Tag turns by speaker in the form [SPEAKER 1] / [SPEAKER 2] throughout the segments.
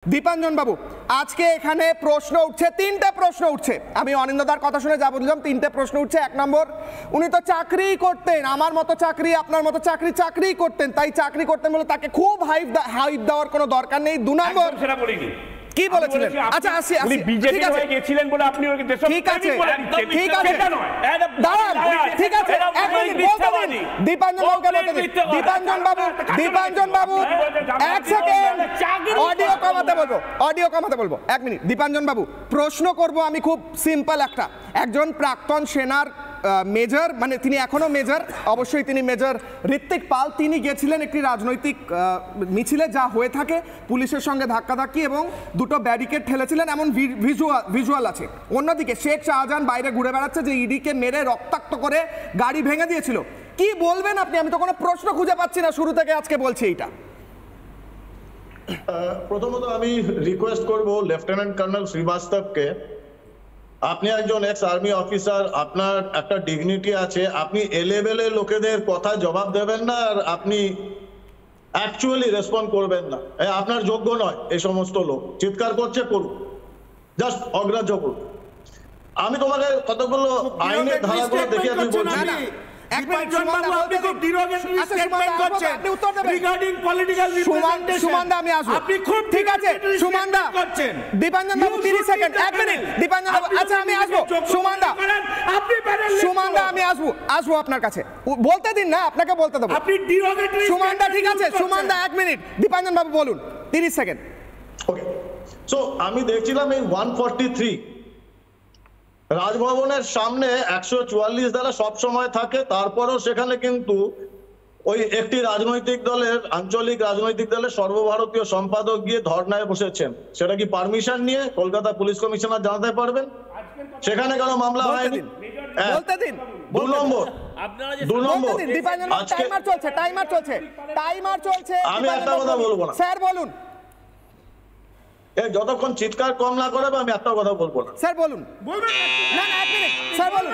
[SPEAKER 1] দীপাঞ্জন বাবু, আজকে এখানে প্রশ্ন উঠছে, তিনটা প্রশ্ন উঠছে। আমি অনিন্দ্যদার কথা শুনে যা বুঝলাম, তিনটে প্রশ্ন উঠছে। এক নম্বর, উনি তো চাকরিই করতেন, আমার মতো চাকরি, আপনার মতো চাকরিই করতেন, তাই চাকরি করতেন বলে তাকে খুব হাইপ দেওয়ার কোনো দরকার নেই। দু নম্বর,
[SPEAKER 2] সেটা বলিনি,
[SPEAKER 1] কি বলেছিলেন? আচ্ছা আসি আসি, ঠিক আছে,
[SPEAKER 2] গেছিলেন বলে আপনি ওকে দেশ
[SPEAKER 1] ঠিক আছে, ঠিক আছে, দাঁড়ান, ঠিক আছে, এক মিনিট বলতে দিন দীপাঞ্জন বাবুকে বলতে দিন। দীপাঞ্জন বাবু এক সেকেন্ড, অডিও কমাতে বলবো, এক মিনিট। দীপাঞ্জন বাবু, প্রশ্ন করব আমি খুব সিম্পল একটা। একজন প্রাক্তন সেনার মেজর, মানে তিনি এখনো মেজর, অবশ্যই তিনি মেজর ঋত্বিক পাল, তিনি গেছিলেন একটি রাজনৈতিক মিছিলে, যা হয়ে থাকে পুলিশের সঙ্গে ধাক্কাধাক্কি এবং দুটো ব্যারিকেড ঠেলেছিলেন, এমন ভিজুয়াল আছে। অন্যদিকে শেখ শাহজাহান বাইরে ঘুরে বেড়াচ্ছে যে ইডিকে মেরে রক্তাক্ত করে গাড়ি ভেঙে দিয়েছিল। কি বলবেন আপনি? আমি তো কোনো প্রশ্ন খুঁজে পাচ্ছি না, শুরু থেকে আজকে বলছি এইটা।
[SPEAKER 3] প্রথমত আমি রিকোয়েস্ট করব লেফটেন্যান্ট কর্নেল শ্রীবাস্তবকে, আপনি একজন এক্স আর্মি অফিসার, আপনার একটা ডিগনিটি আছে, আপনি এলেবেলে লোকেদের কথা জবাব দেবেন না, আর আপনি অ্যাকচুয়ালি রেসপন্ড করবেন না। আপনার যোগ্য নয়। এই সমস্ত লোক চিৎকার করছে, করুন, জাস্ট অগ্রাহ্য করুন। আমি তোমাকে কতগুলো আইনের ধারাগুলো দেখে আমি বলছি।
[SPEAKER 1] আসবো আপনার কাছে, বলতে দিন না, আপনাকে বলতে দেবো। সুমানদা, ঠিক আছে, সুমানদা 1 মিনিট। দীপাঞ্জন বাবু বলুন, 30 সেকেন্ড।
[SPEAKER 3] ওকে, সো আমি দেখছিলাম এই 143 রাজভবনের সামনে 144 দ্বারা সব সময় থাকে, তারপরেও সেখানে কিন্তু ওই একটি রাজনৈতিক দলের, আঞ্চলিক রাজনৈতিক দলের সর্বভারতীয় সম্পাদক গিয়ে ধর্নায় বসেছেন। সেটা কি পারমিশন নিয়ে কলকাতা পুলিশ কমিশনার জানাতে পারবেন? সেখানে কেন মামলা হয়নি?
[SPEAKER 1] বলতে দিন।
[SPEAKER 3] 2 নম্বর,
[SPEAKER 1] টাইমার চলছে।
[SPEAKER 3] আমি একটা কথা বলবো না
[SPEAKER 1] স্যার, বলুন।
[SPEAKER 3] যতক্ষণ চিৎকার কম না করে আমি একটা কথা বলবো না।
[SPEAKER 1] স্যার বলুন। না না, 1 মিনিট স্যার বলুন।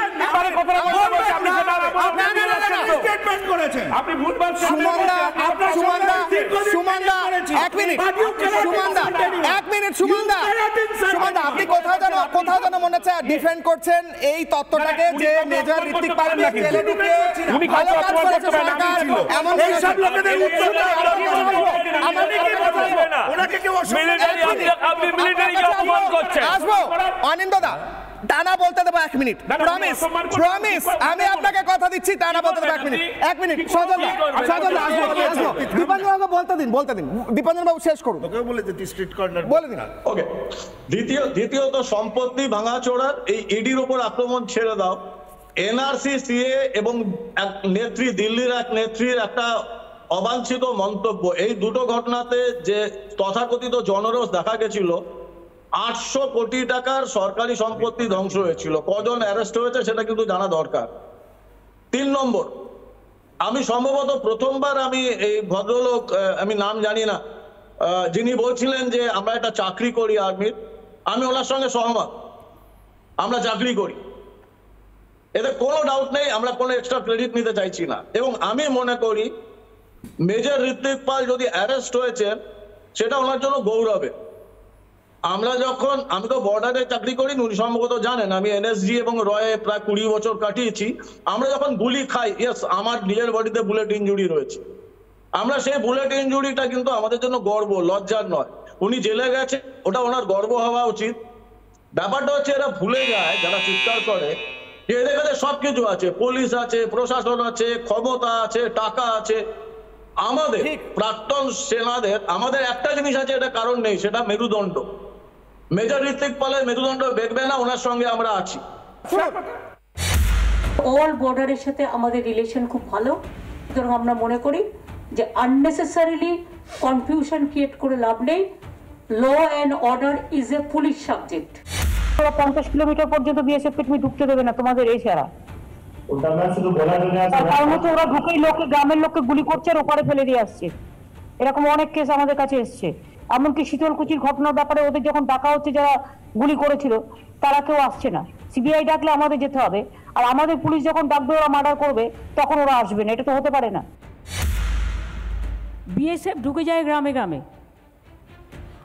[SPEAKER 2] আপনি ভুলভাল
[SPEAKER 1] সুমানদা 1 মিনিট। সুমানদা আপনি কোথাও যেন মনে হচ্ছে ডিফেন্ড করছেন এই তত্ত্বটাকে যে মেজর ঋত্বিক পালকে জেলে ঢুকিয়ে ভালো কাজ করেছে সরকার, এমন সব লোকেদের উত্তর আসবো। অনিন্দ্যদা, টানা বলতে দেবো 1 মিনিট, প্রমিস, আমি আপনাকে কথা দিচ্ছি, টানা বলতে দেবো 1 মিনিট। 1 মিনিট, সজলদা আসবো। দীপাঞ্জন বাবু বলতে দিন। দীপাঞ্জন বাবু শেষ করুন, বলে দিন।
[SPEAKER 3] ওকে, দ্বিতীয়ত সম্পত্তি ভাঙাচোরার এই ইডির উপর আক্রমণ ছেড়ে দাও। এনআরসি, সিএ এবং এক নেত্রী, দিল্লির এক নেত্রীর একটা অবাঞ্ছিত মন্তব্য, এই দুটো ঘটনাতে যে তথাকথিত জনরোষ দেখা গেছিল, 800 কোটি টাকার সরকারি সম্পত্তি ধ্বংস হয়েছিল। কজন অ্যারেস্ট হয়েছে সেটা কিন্তু জানা দরকার। 3 নম্বর, আমি সম্ভবত প্রথমবার আমি এই ভদ্রলোক, আমি নাম জানি না, যিনি বলছিলেন যে আমরা একটা চাকরি করি আর্মির, আমি ওনার সঙ্গে সহমত। আমরা চাকরি করি, এতে কোনো ডাউট নেই, আমরা কোনো এক্সট্রা ক্রেডিট নিতে চাইছি না। এবং আমি মনে করি মেজর ঋত্বিক পাল যদি অ্যারেস্ট হয়েছে সেটা ওনার জন্য গৌরবে। আমি তো বর্ডারে চাকরি করি, উনি সম্ভবত জানেন, আমি এনএসজি এবং রয়ে প্রায় 20 বছর কাটিয়েছি। আমরা যখন গুলি খাই, ইয়েস, আমার নিজের বডিতে বুলেট ইনজুরি রয়েছে, আমরা সেই বুলেট ইনজুরিটা কিন্তু আমাদের জন্য গর্ব, লজ্জার নয়। উনি জেলে গেছে, ওটা ওনার গর্ব হওয়া উচিত। ব্যাপারটা হচ্ছে এরা ভুলে যায়, যারা চিৎকার করে, যে এদের কাছে সবকিছু আছে, পুলিশ আছে, প্রশাসন আছে, ক্ষমতা আছে, টাকা আছে। আমাদের প্রাক্তন সেনাদের আমাদের একটা জিনিস আছে, এটা কারণ নেই, সেটা মেরুদণ্ড। মেজর ঋত্বিক পালের মেরুদণ্ড দেখবে না, ওনার সঙ্গে আমরা আছি।
[SPEAKER 4] অল বর্ডারের সাথে আমাদের রিলেশন খুব ভালো, সুতরাং আমরা মনে করি যে আননেসেসারিলি কনফিউশন ক্রিয়েট করে লাভ নেই। Law and order is a police subject. 50 kilometre পর্যন্ত বিএসএফ তুমি ঢুকতে দেবে না তোমাদের এই ছাড়া, কারণ হচ্ছে ওরা ঢুকেই গ্রামের লোককে গুলি করছে আর ওপারে ফেলে দিয়ে আসছে। এরকম অনেক কেস আমাদের কাছে এসছে। এমনকি শীতলকুচির ঘটনার ব্যাপারে ওদের যখন ডাকা হচ্ছে, যারা গুলি করেছিল তারা কেউ আসছে না। সিবিআই ডাকলে আমাদের যেতে হবে, আর আমাদের পুলিশ যখন ডাকবে ওরা মার্ডার করবে, তখন ওরা আসবে না। এটা তো হতে পারে না। বিএসএফ ঢুকে যায় গ্রামে গ্রামে,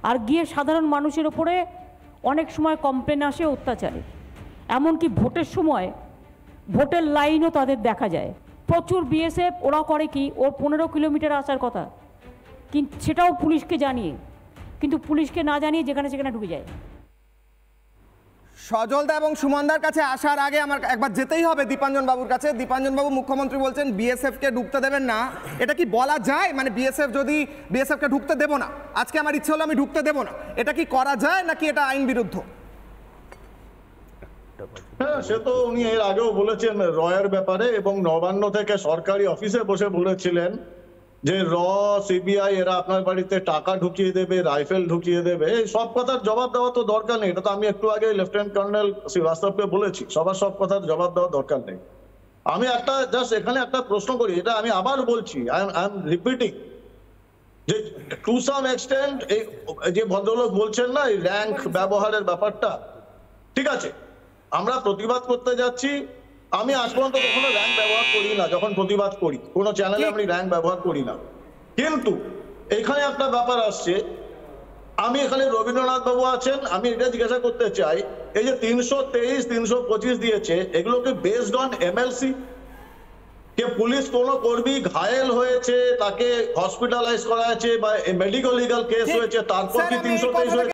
[SPEAKER 4] আর গিয়ে সাধারণ মানুষের ওপরে অনেক সময় কমপ্লেন আসে অত্যাচারে। এমনকি ভোটের সময় ভোটের লাইনও তাদের দেখা যায়। প্রচুর বিএসএফ, ওরা করে কি, ওর 15 কিলোমিটার আসার কথা, কিন্তু সেটাও পুলিশকে জানিয়ে, কিন্তু পুলিশকে না জানিয়ে যেখানে সেখানে ঢুকে যায়।
[SPEAKER 1] সজলদা এবং সুমনদার কাছে আসার আগে আমার একবার যেতেই হবে দীপাঞ্জন বাবুর কাছে। দীপাঞ্জন বাবু, মুখ্যমন্ত্রী বলছেন বিএসএফকে ঢুকতে দেবেন না, এটা কি বলা যায়? মানে বিএসএফকে ঢুকতে দেব না, আজকে আমার ইচ্ছে হলো আমি ঢুকতে দেব না, এটা কি করা যায় নাকি এটা আইন বিরুদ্ধ?
[SPEAKER 3] হ্যাঁ, সে তো উনি এর আগেও বলেছেন রয়ের ব্যাপারে, এবং নবান্ন থেকে সরকারি অফিসে বসে বলেছিলেন যে সিবিআই এরা আপনার বাড়িতে টাকা ঢুকিয়ে দেবে, রাইফেল ঢুকিয়ে দেবে। এই সব কথার জবাব দেওয়া তো দরকার নেই, এটা তো আমি একটু আগে লেফটেন্যান্ট কর্নেল শ্রীবাস্তবকে বলেছি, সবার সব কথার জবাব দেওয়ার দরকার নেই। আমি একটা জাস্ট এখানে একটা প্রশ্ন করি, এটা আমি আবার বলছি, আই এম রিপিটিং, যে টু সাম এক্সটেন্ট এই যে ভদ্রলোক বলছেন না এই র্যাঙ্ক ব্যবহারের ব্যাপারটা, ঠিক আছে, আমরা প্রতিবাদ করতে যাচ্ছি, আমি আজ পর্যন্ত কখনো র্যাঙ্ক ব্যবহার করি না, যখন প্রতিবাদ করি কোনো চ্যানেলে আমি র্যাঙ্ক ব্যবহার করি না। কিন্তু এখানে একটা ব্যাপার আসছে, আমি এখানে রবীন্দ্রনাথ বাবু আছেন, আমি এটা জিজ্ঞাসা করতে চাই, এই যে 323, 325 দিয়েছে, এগুলোকে based on MLC? K police কোনো কর্মী ঘায়েল হয়েছে, তাকে হসপিটালাইজ করা হয়েছে বা মেডিকেল লিগাল কেস হয়েছে, তারপর কি 323 হয়েছে?